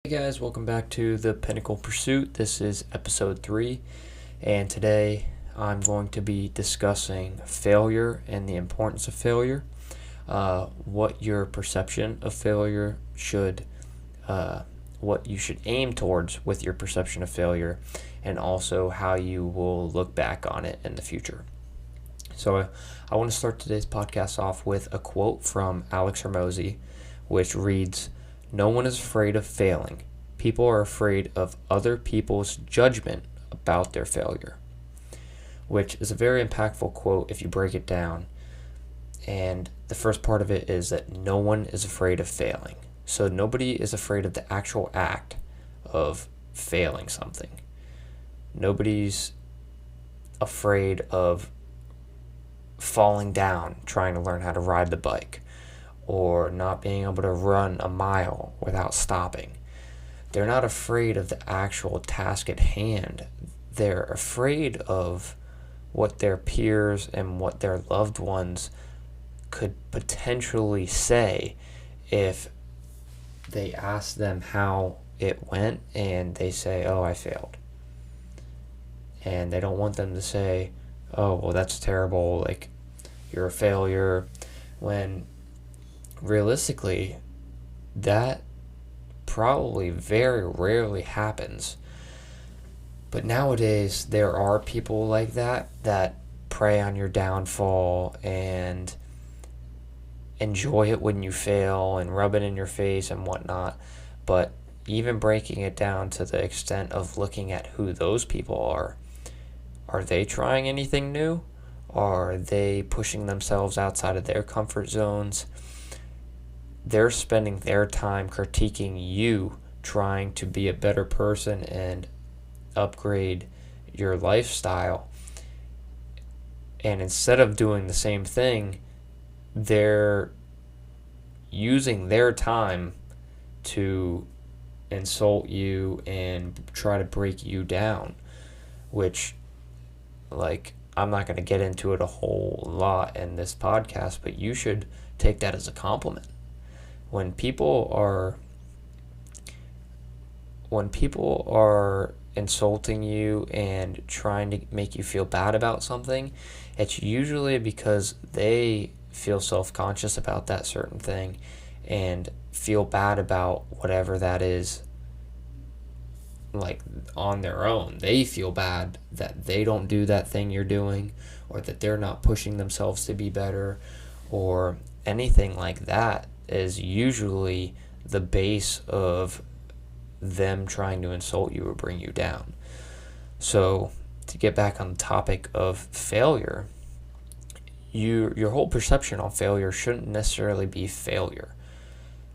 Hey guys, welcome back to the Pinnacle Pursuit. This is episode 3, and today I'm going to be discussing failure and the importance of failure, what your perception of failure should, what you should aim towards with your perception of failure, and also how you will look back on it in the future. So I want to start today's podcast off with a quote from Alex Hormozy, which reads, "No one is afraid of failing. People are afraid of other people's judgment about their failure," which is a very impactful quote if you break it down. And the first part of it is that no one is afraid of failing. So nobody is afraid of the actual act of failing something. Nobody's afraid of falling down trying to learn how to ride the bike, or not being able to run a mile without stopping. They're not afraid of the actual task at hand. They're afraid of what their peers and what their loved ones could potentially say if they ask them how it went and they say, "Oh, I failed." And they don't want them to say, "Oh, well, that's terrible, like, you're a failure," when realistically, that probably very rarely happens. But nowadays, there are people like that prey on your downfall and enjoy it when you fail and rub it in your face and whatnot. But even breaking it down to the extent of looking at who those people are they trying anything new? Are they pushing themselves outside of their comfort zones? They're spending their time critiquing you, trying to be a better person and upgrade your lifestyle. And instead of doing the same thing, they're using their time to insult you and try to break you down, which, like, I'm not going to get into it a whole lot in this podcast, but you should take that as a compliment. When people are insulting you and trying to make you feel bad about something, it's usually because they feel self-conscious about that certain thing and feel bad about whatever that is, like, on their own. They feel bad that they don't do that thing you're doing, or that they're not pushing themselves to be better, or anything like that is usually the base of them trying to insult you or bring you down. So to get back on the topic of failure, your whole perception on failure shouldn't necessarily be failure,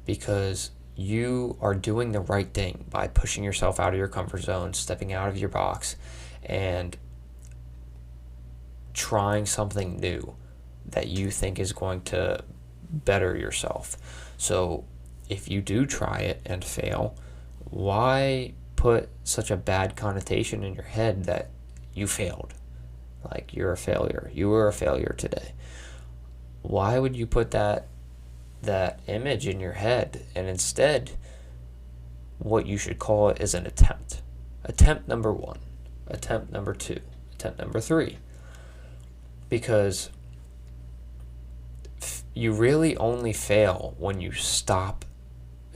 because you are doing the right thing by pushing yourself out of your comfort zone, stepping out of your box, and trying something new that you think is going to better yourself. So if you do try it and fail, why put such a bad connotation in your head that you failed? Like, you're a failure. You were a failure today. Why would you put that image in your head? And instead, what you should call it is an attempt. Attempt number 1, attempt number 2, attempt number 3. Because you really only fail when you stop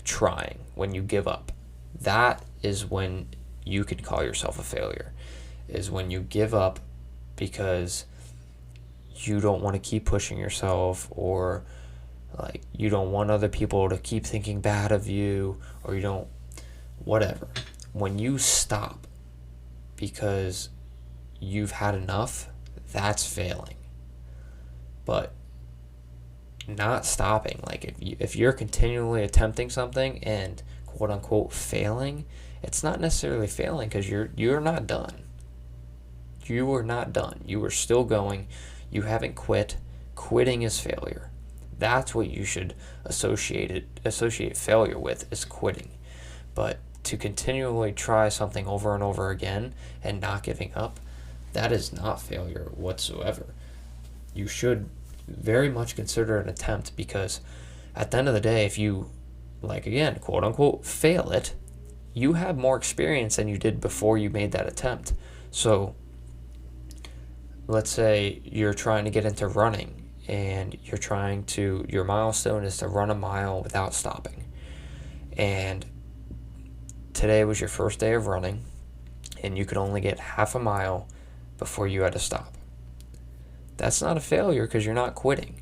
trying, when you give up. That is when you could call yourself a failure, is when you give up because you don't want to keep pushing yourself, or like you don't want other people to keep thinking bad of you, or you don't, whatever. When you stop because you've had enough, that's failing. But not stopping, like if you're continually attempting something and quote unquote failing, it's not necessarily failing, because you're not done. You are not done. You are still going. You haven't quit. Quitting is failure. That's what you should associate failure with, is quitting. But to continually try something over and over again and not giving up, that is not failure whatsoever. You should very much consider an attempt, because at the end of the day, if you, like, again, quote unquote, fail it, you have more experience than you did before you made that attempt. So let's say you're trying to get into running and your milestone is to run a mile without stopping. And today was your first day of running and you could only get half a mile before you had to stop. That's not a failure because you're not quitting.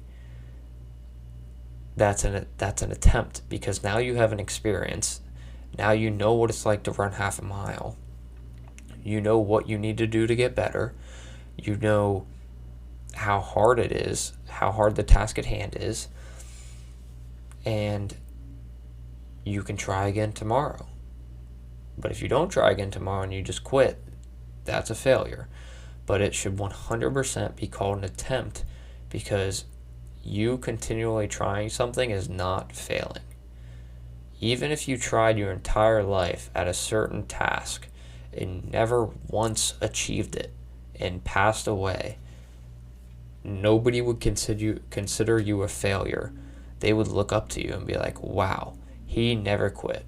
That's an attempt, because now you have an experience. Now you know what it's like to run half a mile. You know what you need to do to get better. You know how hard it is, how hard the task at hand is, and you can try again tomorrow. But if you don't try again tomorrow and you just quit, that's a failure. But it should 100% be called an attempt, because you continually trying something is not failing. Even if you tried your entire life at a certain task and never once achieved it and passed away, nobody would consider you a failure. They would look up to you and be like, wow, he never quit.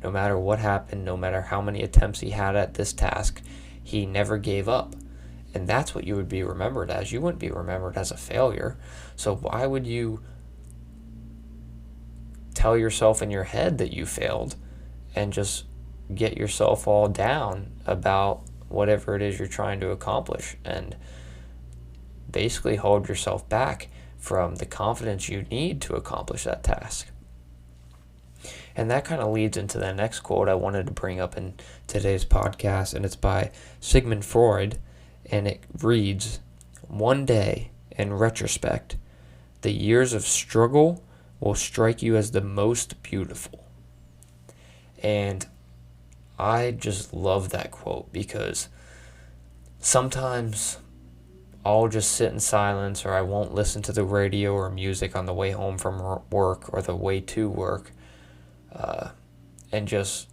No matter what happened, no matter how many attempts he had at this task, he never gave up. And that's what you would be remembered as. You wouldn't be remembered as a failure. So why would you tell yourself in your head that you failed and just get yourself all down about whatever it is you're trying to accomplish, and basically hold yourself back from the confidence you need to accomplish that task? And that kind of leads into the next quote I wanted to bring up in today's podcast, and it's by Sigmund Freud, and it reads, "One day, in retrospect, the years of struggle will strike you as the most beautiful." And I just love that quote, because sometimes I'll just sit in silence, or I won't listen to the radio or music on the way home from work or the way to work, and just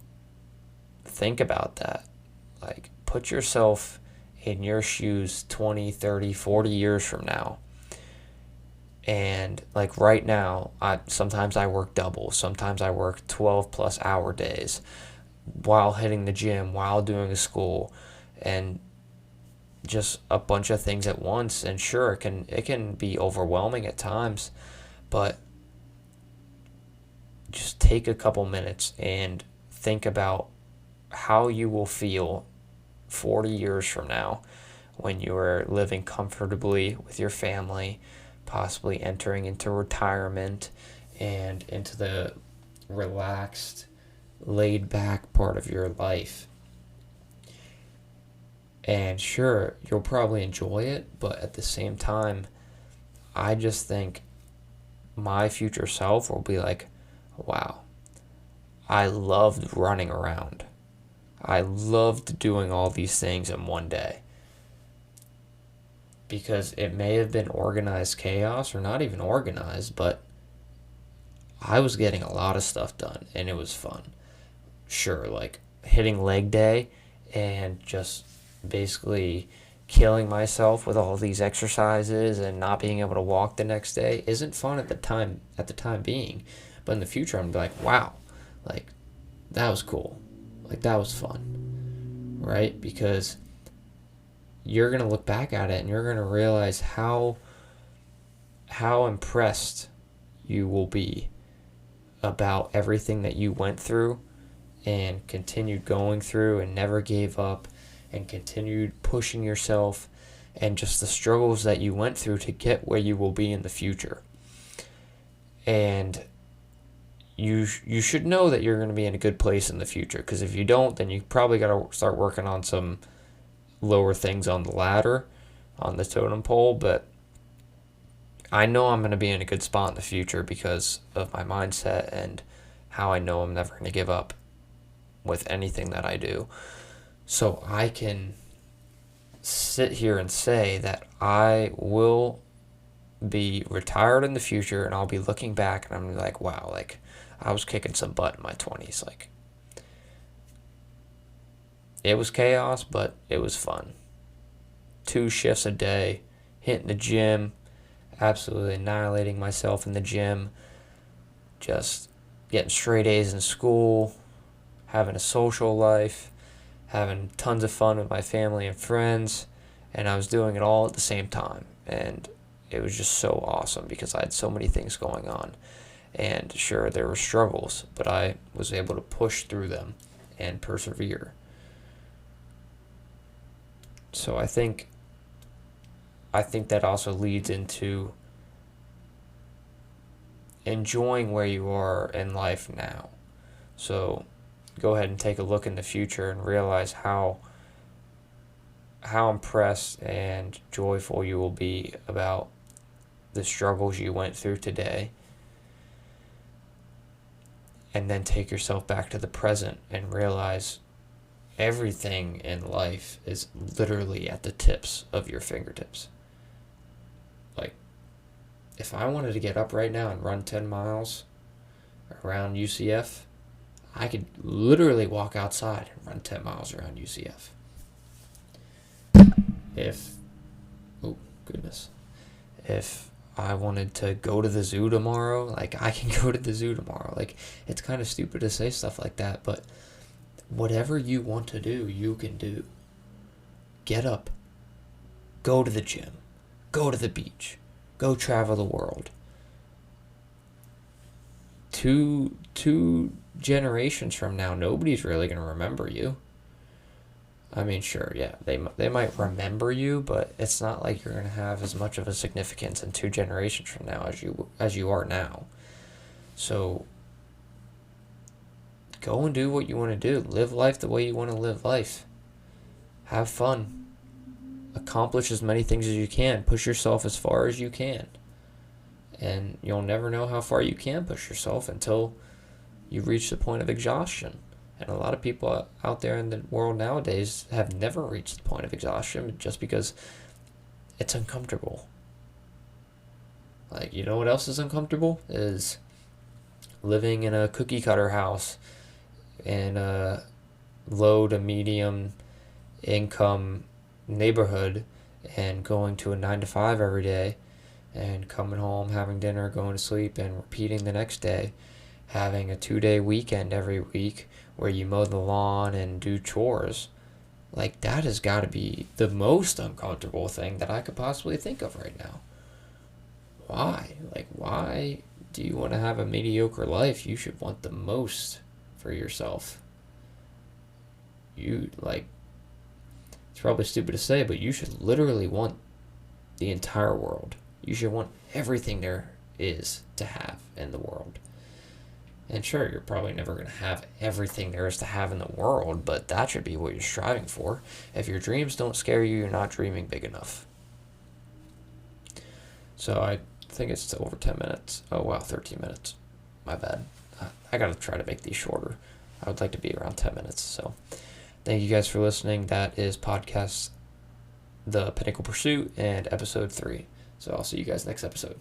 think about that. Like, put yourself in your shoes 20, 30, 40 years from now. And like right now, sometimes I work double. Sometimes I work 12 plus hour days while hitting the gym, while doing school, and just a bunch of things at once. And sure, it can be overwhelming at times, but just take a couple minutes and think about how you will feel 40 years from now when you are living comfortably with your family, possibly entering into retirement and into the relaxed, laid back part of your life. And sure, you'll probably enjoy it, but at the same time, I just think my future self will be like, wow, I loved running around. I loved doing all these things in one day. Because it may have been organized chaos, or not even organized, but I was getting a lot of stuff done and it was fun. Sure, like hitting leg day and just basically killing myself with all these exercises and not being able to walk the next day isn't fun at the time being. But in the future, I'm gonna be like, wow, like that was cool. Like that was fun, right? Because you're going to look back at it and you're going to realize how impressed you will be about everything that you went through and continued going through and never gave up and continued pushing yourself, and just the struggles that you went through to get where you will be in the future. And you should know that you're going to be in a good place in the future, because if you don't, then you probably got to start working on some lower things on the ladder, on the totem pole. But I know I'm going to be in a good spot in the future because of my mindset and how I know I'm never going to give up with anything that I do. So I can sit here and say that I will be retired in the future, and I'll be looking back and I'm gonna be like, wow, like I was kicking some butt in my 20s. Like, it was chaos, but it was fun. 2 shifts a day, hitting the gym, absolutely annihilating myself in the gym, just getting straight A's in school, having a social life, having tons of fun with my family and friends, and I was doing it all at the same time. And it was just so awesome because I had so many things going on. And sure, there were struggles, but I was able to push through them and persevere. So I think that also leads into enjoying where you are in life now. So go ahead and take a look in the future and realize how impressed and joyful you will be about the struggles you went through today. And then take yourself back to the present and realize everything in life is literally at the tips of your fingertips. Like, if I wanted to get up right now and run 10 miles around UCF, I could literally walk outside and run 10 miles around UCF. If I wanted to go to the zoo tomorrow, like, I can go to the zoo tomorrow. Like, it's kind of stupid to say stuff like that, but whatever you want to do, you can do. Get up. Go to the gym. Go to the beach. Go travel the world. Two generations from now, nobody's really going to remember you. I mean, sure, yeah, they might remember you, but it's not like you're going to have as much of a significance in 2 generations from now as you are now. So go and do what you want to do. Live life the way you want to live life. Have fun. Accomplish as many things as you can. Push yourself as far as you can. And you'll never know how far you can push yourself until you reach the point of exhaustion. And a lot of people out there in the world nowadays have never reached the point of exhaustion just because it's uncomfortable. Like, you know what else is uncomfortable? Is living in a cookie cutter house in a low to medium income neighborhood and going to a 9 to 5 every day and coming home, having dinner, going to sleep, and repeating the next day. Having a 2-day weekend every week where you mow the lawn and do chores. Like, that has got to be the most uncomfortable thing that I could possibly think of right now. Why? Like, why do you want to have a mediocre life? You should want the most for yourself. It's probably stupid to say, but you should literally want the entire world. You should want everything there is to have in the world. And sure, you're probably never going to have everything there is to have in the world, but that should be what you're striving for. If your dreams don't scare you, you're not dreaming big enough. So I think it's over 10 minutes. Oh, wow, 13 minutes. My bad. I got to try to make these shorter. I would like to be around 10 minutes. So thank you guys for listening. That is podcast The Pinnacle Pursuit and episode 3. So I'll see you guys next episode.